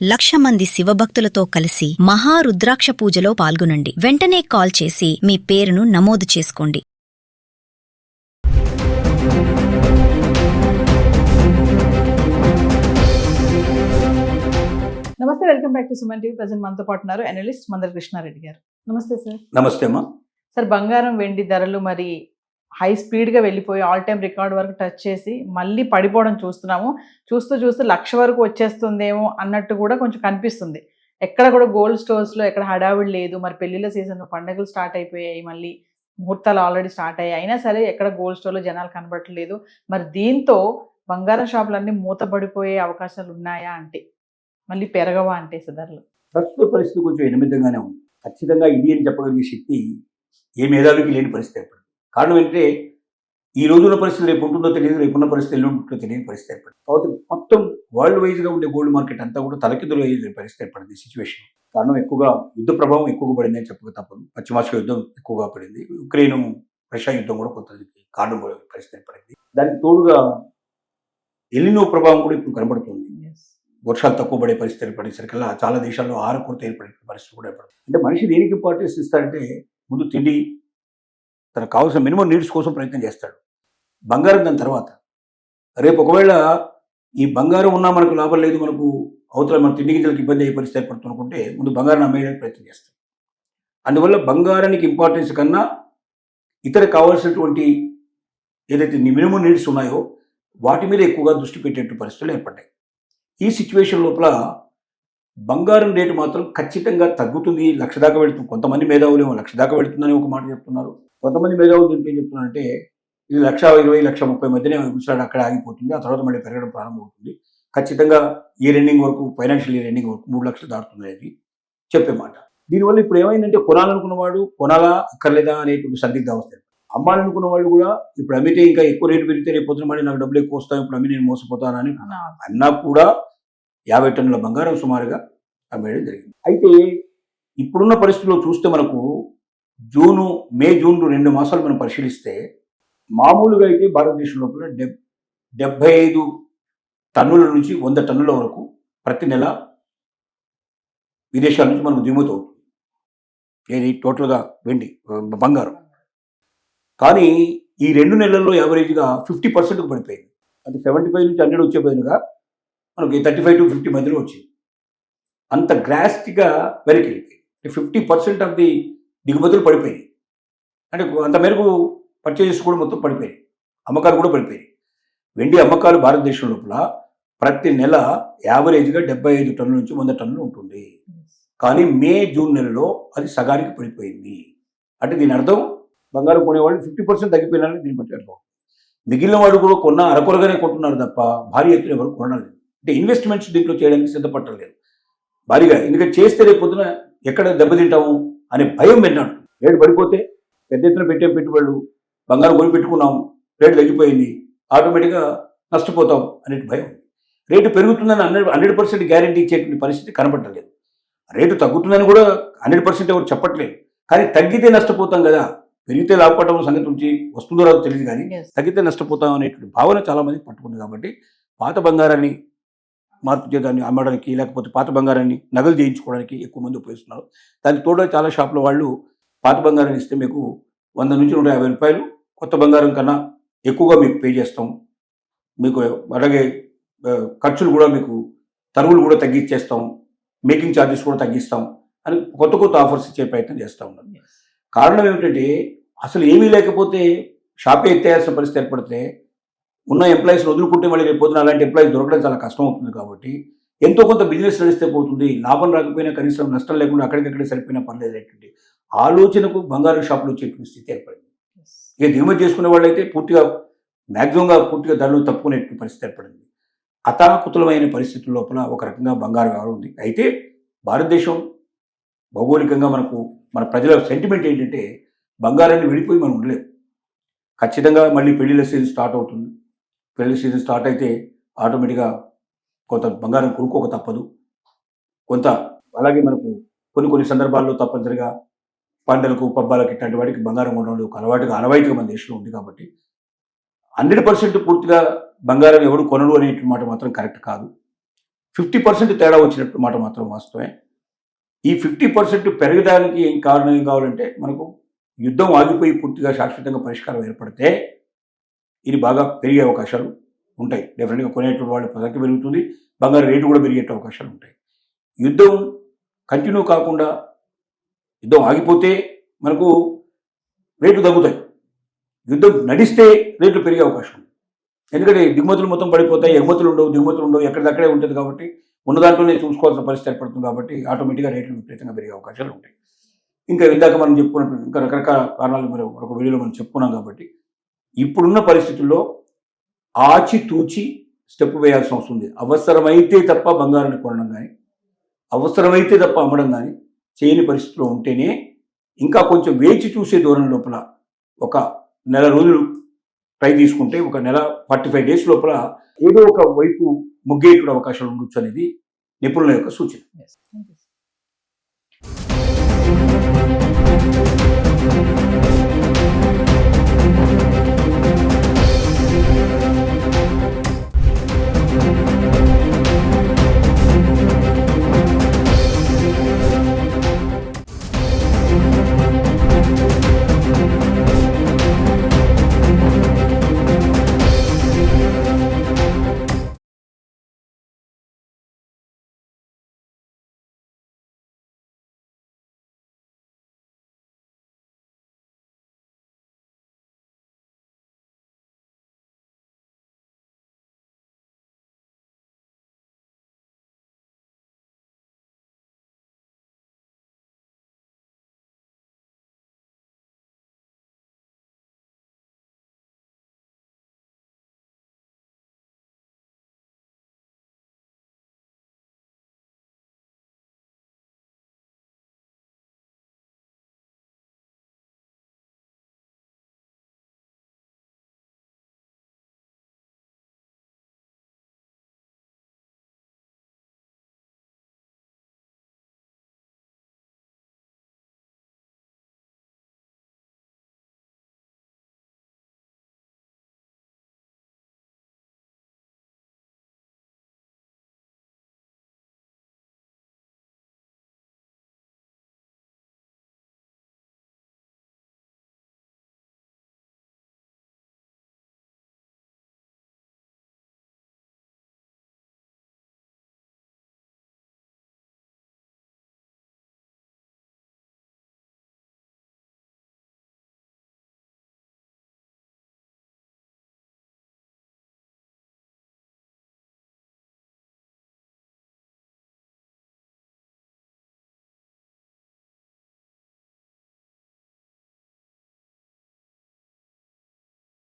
1,00,000 మంది శివభక్తులతో కలిసి మహారుద్రాక్ష పూజలో పాల్గొనండి. వెంటనే కాల్ చేసి మీ పేరును నమోదు చేసుకోండి. నమస్తే, welcome back to Suman TV. Present మనతో పాటు ఉన్నారు అనలిస్ట్ మందర కృష్ణారెడ్డి గారు. నమస్తే సార్. నమస్తే అమ్మా. సార్, బంగారం వెండి ధరలు మరి హై స్పీడ్గా వెళ్ళిపోయి ఆల్ టైమ్ రికార్డ్ వరకు టచ్ చేసి మళ్ళీ పడిపోవడం చూస్తున్నాము. చూస్తూ 1,00,000 వరకు వచ్చేస్తుందేమో అన్నట్టు కూడా కొంచెం కనిపిస్తుంది. ఎక్కడ కూడా గోల్డ్ స్టోర్స్లో ఎక్కడ హడావిడి లేదు. మరి పెళ్లిళ్ళ సీజన్, పండుగలు స్టార్ట్ అయిపోయాయి, మళ్ళీ ముహూర్తాలు ఆల్రెడీ స్టార్ట్ అయ్యాయి. అయినా సరే ఎక్కడ గోల్డ్ స్టోర్లో జనాలు కనబడట్లేదు. మరి దీంతో బంగారం షాపులన్నీ మూతపడిపోయే అవకాశాలు ఉన్నాయా అంటే, మళ్ళీ పెరగవా అంటే ధరలు? ప్రస్తుత పరిస్థితి కొంచెం ఎనిమిదంగానే ఉంది. ఖచ్చితంగా ఇది అని చెప్పగలిగే శక్తి ఏ మేధావికి లేని పరిస్థితి ఏర్పడింది. కారణం ఏంటంటే ఈ రోజున్న పరిస్థితి రేపు ఉంటుందో తెలియదు, రేపున్న పరిస్థితి ఎల్లు ఉంటుందో తెలియని పరిస్థితి ఏర్పడింది. కాబట్టి మొత్తం వరల్డ్ వైజ్గా ఉండే గోల్డ్ మార్కెట్ అంతా కూడా తలకిందులు అయ్యే పరిస్థితి ఏర్పడింది సిచ్యువేషన్. కారణం ఎక్కువగా యుద్ధ ప్రభావం ఎక్కువగా పడింది అని చెప్పక తప్పదు. పశ్చిమాసియా యుద్ధం ఎక్కువగా పడింది, ఉక్రెయిన్ రష్యా యుద్ధం కూడా కొంత కారణం పరిస్థితి ఏర్పడింది. దానికి తోడుగా ఎల్నినో ప్రభావం కూడా ఇప్పుడు కనబడుతుంది. వర్షాలు తక్కువ పడే పరిస్థితి ఏర్పడేసరికల్లా చాలా దేశాల్లో ఆహార కొరత ఏర్పడే పరిస్థితి కూడా ఏర్పడుతుంది. అంటే మనిషి దేనికి ఇంపార్టెన్స్ ఇస్తారంటే ముందు తిండి, తనకు కావాల్సిన మినిమం నీడ్స్ కోసం ప్రయత్నం చేస్తాడు. బంగారం దాని తర్వాత. రేపు ఒకవేళ ఈ బంగారం ఉన్నా మనకు లాభం లేదు, మనకు అవతల మన తిండి గింజలకు ఇబ్బంది అయ్యే పరిస్థితి ఏర్పడుతుంది అనుకుంటే ముందు బంగారం అమ్మేయడానికి ప్రయత్నం చేస్తాడు. అందువల్ల బంగారానికి ఇంపార్టెన్స్ కన్నా ఇతర కావాల్సినటువంటి ఏదైతే మినిమం నీడ్స్ ఉన్నాయో వాటి మీద ఎక్కువగా దృష్టి పెట్టేటువంటి పరిస్థితులు ఏర్పడ్డాయి. ఈ సిచ్యువేషన్ లోపల బంగారం రేటు మాత్రం ఖచ్చితంగా తగ్గుతుంది, 1,00,000 దాకా వెళుతుంది. కొంతమంది మేధావులు ఏమో 1,00,000 దాకా వెళుతుందని ఒక మాట చెప్తున్నారు. కొంతమంది మేధావులు దీంట్లో ఏం చెప్తున్నారంటే ఇది 1,20,000, 1,30,000 మధ్యనే విషయాలు అక్కడ ఆగిపోతుంది, ఆ తర్వాత మళ్ళీ పెరగడం ప్రారంభమవుతుంది. ఖచ్చితంగా ఇయర్ ఎండింగ్ వరకు, ఫైనాన్షియల్ ఇయర్ ఎండింగ్ వరకు 3,00,000 దాటుతుంది అనేది చెప్పే మాట. దీనివల్ల ఇప్పుడు ఏమైందంటే కొనాలనుకున్నవాడు కొనాలా అక్కర్లేదా అనేటువంటి సందిగ్ధావస్థ. అమ్మాలనుకున్న వాళ్ళు కూడా ఇప్పుడు అమ్మితే ఇంకా ఎక్కువ రేటు పెరిగితే రేపు పొద్దున మళ్ళీ నాకు డబ్బులు ఎక్కువ వస్తాయి, ఇప్పుడు అమ్మి నేను మోసపోతానని అన్నా కూడా 50 టన్నుల బంగారం సుమారుగా అమ్మేయడం జరిగింది. అయితే ఇప్పుడున్న పరిస్థితుల్లో చూస్తే మనకు మే జూన్ 2 మాసాలు మనం పరిశీలిస్తే మామూలుగా అయితే భారతదేశం లోపల 75 టన్నుల నుంచి 100 టన్నుల వరకు ప్రతి నెల విదేశాల నుంచి మనకు దిగుమతి అవుతుంది. ఏది టోటల్గా వెండి బంగారం. కానీ ఈ 2 నెలల్లో యావరేజ్గా 50% పడిపోయింది. అంటే 75 నుంచి 100 వచ్చే బదులుగా మనకి 35 to 50 మధ్యలో వచ్చింది. అంత గ్రాస్టిక్గా వెనక్కి వెళ్ళిపోయింది. 50% ఆఫ్ ది దిగుమతులు పడిపోయాయి. అంటే అంత మేరకు పర్చేజెస్ కూడా మొత్తం పడిపోయాయి, అమ్మకాలు కూడా పడిపోయాయి. వెండి అమ్మకాలు భారతదేశం లోపల ప్రతి నెల యావరేజ్గా 75 టన్నుల నుంచి 100 టన్నులు ఉంటుంది. కానీ మే జూన్ నెలలో అది సగానికి పడిపోయింది. అంటే దీని అర్థం బంగారం కొనేవాళ్ళు 50% తగ్గిపోయినారని దీన్ని బట్టి అర్థం. మిగిలిన వాడు కూడా కొన్న అరకొరగానే కొంటున్నారు తప్ప భారీ ఎత్తున ఎవరు కొనలేదు. అంటే ఇన్వెస్ట్మెంట్స్ దీంట్లో చేయడానికి సిద్ధపట్టలేదు భారీగా. ఎందుకంటే చేస్తే రేపు పొద్దున ఎక్కడ దెబ్బతింటాము అనే భయం విన్నాడు. రేటు పడిపోతే పెద్ద ఎత్తున పెట్టే పెట్టుబడులు, బంగారం కొని పెట్టుకున్నాం, రేటు తగ్గిపోయింది, ఆటోమేటిక్గా నష్టపోతాం అనే భయం. రేటు పెరుగుతుందని 100% గ్యారంటీ ఇచ్చేటువంటి పరిస్థితి కనబడలేదు. రేటు తగ్గుతుందని కూడా 100% ఎవరు చెప్పట్లేదు. కానీ తగ్గితే నష్టపోతాం కదా, పెరిగితే లాభపడడం సంగతి నుంచి వస్తుందో రాదో తెలియదు, కానీ తగ్గితే నష్టపోతాం అనేటువంటి భావన చాలామంది పట్టుకుంది. కాబట్టి పాత బంగారాన్ని మార్పు చేయడాన్ని అమ్మడానికి, లేకపోతే పాత బంగారాన్ని నగలు చేయించుకోవడానికి ఎక్కువ మంది ఉపయోగిస్తున్నారు. దానికి తోడు చాలా షాపుల వాళ్ళు పాత బంగారాన్ని ఇస్తే మీకు 100 నుంచి 150 రూపాయలు కొత్త బంగారం కన్నా ఎక్కువగా మీకు పే చేస్తాం, మీకు అలాగే ఖర్చులు కూడా మీకు తరుగులు కూడా తగ్గించేస్తాం, మేకింగ్ ఛార్జెస్ కూడా తగ్గిస్తాం అని కొత్త ఆఫర్స్ ఇచ్చే ప్రయత్నం చేస్తూ ఉన్నారు. కారణం ఏమిటంటే అసలు ఏమీ లేకపోతే షాపే ఎత్తేయాల్సిన పరిస్థితి ఏర్పడితే ఉన్న ఎంప్లాయీస్ వదులుకుంటే మళ్ళీ రేపు పొద్దున అలాంటి ఎంప్లాయీస్ దొరకడం చాలా కష్టం అవుతుంది. కాబట్టి ఎంతో కొంత బిజినెస్ నడిస్తే పోతుంది, లాభం రాకపోయినా కనీసం నష్టం లేకుండా అక్కడికక్కడే సరిపోయినా పర్లేదనేటువంటి ఆలోచనకు బంగారు షాపులు వచ్చేటువంటి స్థితి ఏర్పడింది. ఇక దిగుమతి చేసుకునే వాళ్ళు అయితే పూర్తిగా ధరలు తప్పుకునేటువంటి పరిస్థితి ఏర్పడింది. అతాకుతులమైన పరిస్థితుల లోపల ఒక రకంగా బంగారు వ్యవహారం ఉంది. అయితే భారతదేశం భౌగోళికంగా మన ప్రజల సెంటిమెంట్ ఏంటంటే బంగారాన్ని విడిపోయి మనం ఉండలేము. ఖచ్చితంగా మళ్ళీ పెళ్లిళ్ళ సీజన్ స్టార్ట్ అవుతుంది. పెళ్లి సీజన్ స్టార్ట్ అయితే ఆటోమేటిక్గా కొంత బంగారం కొనుక్కోక తప్పదు. కొంత అలాగే మనకు కొన్ని సందర్భాల్లో తప్పనిసరిగా పంటలకు, పబ్బాలకు ఇట్లాంటి వాటికి బంగారం కొనడం ఒక అలవాటుగా మన దేశంలో ఉంది. కాబట్టి 100% పూర్తిగా బంగారం ఎవడు కొనడు అనేటువంటి మాట మాత్రం కరెక్ట్ కాదు. 50% తేడా వచ్చినట్టు మాట మాత్రం వాస్తవమే. ఈ 50% పెరగడానికి ఏం కారణం ఏం కావాలంటే మనకు యుద్ధం ఆగిపోయి పూర్తిగా శాశ్వతంగా పరిష్కారం ఏర్పడితే ఇది బాగా పెరిగే అవకాశాలు ఉంటాయి. డెఫినెట్గా కొనేటువంటి వాళ్ళ సంఖ్య పెరుగుతుంది, బంగారు రేటు కూడా పెరిగే అవకాశాలు ఉంటాయి. యుద్ధం కంటిన్యూ కాకుండా యుద్ధం ఆగిపోతే మనకు రేట్లు తగ్గుతాయి, యుద్ధం నడిస్తే రేట్లు పెరిగే అవకాశం ఉంది. ఎందుకంటే దిగుమతులు మొత్తం పడిపోతాయి, ఎగుమతులు ఉండవు, దిగుమతులు ఉండవు, ఎక్కడిదక్కడే ఉంటుంది కాబట్టి ఉన్న దాంట్లోనే చూసుకోవాల్సిన పరిస్థితి ఏర్పడుతుంది. కాబట్టి ఆటోమేటిక్గా రేట్లు విపరీతంగా పెరిగే అవకాశాలు ఉంటాయి. ఇంకా ఇందాక మనం చెప్పుకున్నట్టు ఇంకా రకరకాల కారణాలు మరి ఒక వీడియోలో మనం చెప్పుకున్నాం. కాబట్టి ఇప్పుడున్న పరిస్థితుల్లో ఆచితూచి స్టెప్ వేయాల్సిన అవసరం ఉంది. అవసరమైతే తప్ప బంగారాన్ని కొనడం కానీ, అవసరమైతే తప్ప అమ్మడం కానీ చేయని పరిస్థితిలో ఉంటేనే, ఇంకా కొంచెం వేచి చూసే ధోరణి లోపల ఒక నెల రోజులు ట్రై తీసుకుంటే, ఒక నెల 45 days లోపల ఏదో ఒక వైపు ముగ్గేయకుండా అవకాశాలు ఉండొచ్చు అనేది నిపుణుల యొక్క సూచన. Yes. Thank you.